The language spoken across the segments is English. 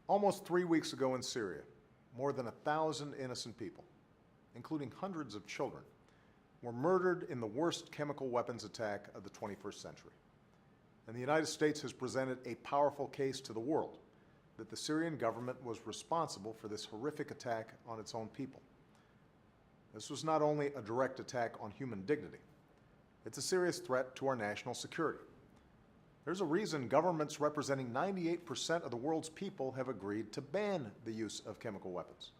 Almost 3 weeks ago in Syria, more than 1,000 innocent people, including hundreds of children, were murdered in the worst chemical weapons attack of the 21st century. And the United States has presented a powerful case to the world that the Syrian government was responsible for this horrific attack on its own people. This was not only a direct attack on human dignity, it's a serious threat to our national security. There's a reason governments representing 98% of the world's people have agreed to ban the use of chemical weapons.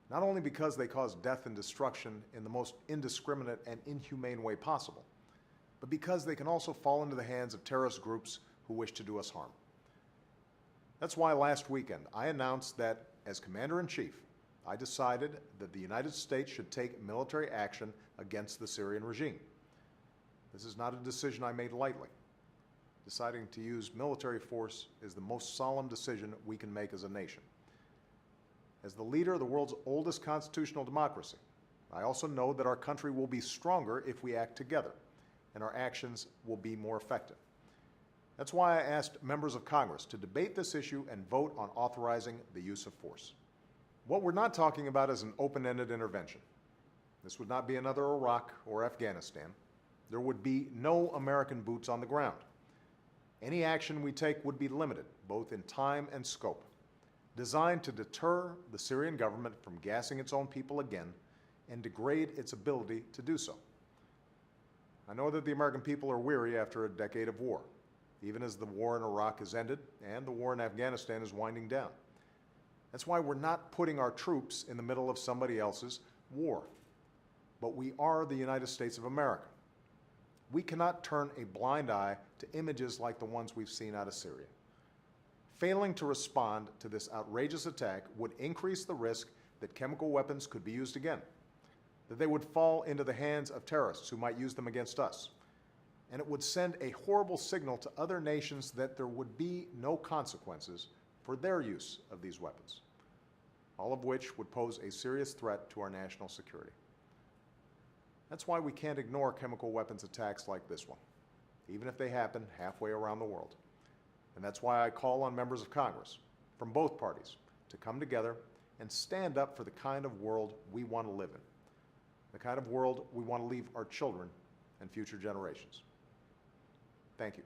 Not only because they cause death and destruction in the most indiscriminate and inhumane way possible, but because they can also fall into the hands of terrorist groups who wish to do us harm. That's why last weekend I announced that, as Commander-in-Chief, I decided that the United States should take military action against the Syrian regime. This is not a decision I made lightly. Deciding to use military force is the most solemn decision we can make as a nation. As the leader of the world's oldest constitutional democracy, I also know that our country will be stronger if we act together, and our actions will be more effective. That's why I asked members of Congress to debate this issue and vote on authorizing the use of force. What we're not talking about is an open-ended intervention. This would not be another Iraq or Afghanistan. There would be no American boots on the ground. Any action we take would be limited, both in time and scope, designed to deter the Syrian government from gassing its own people again and degrade its ability to do so. I know that the American people are weary after a decade of war, even as the war in Iraq has ended and the war in Afghanistan is winding down. That's why we're not putting our troops in the middle of somebody else's war. But we are the United States of America. We cannot turn a blind eye to images like the ones we've seen out of Syria. Failing to respond to this outrageous attack would increase the risk that chemical weapons could be used again, that they would fall into the hands of terrorists who might use them against us, and it would send a horrible signal to other nations that there would be no consequences for their use of these weapons, all of which would pose a serious threat to our national security. That's why we can't ignore chemical weapons attacks like this one, even if they happen halfway around the world. And that's why I call on members of Congress from both parties to come together and stand up for the kind of world we want to live in, the kind of world we want to leave our children and future generations. Thank you.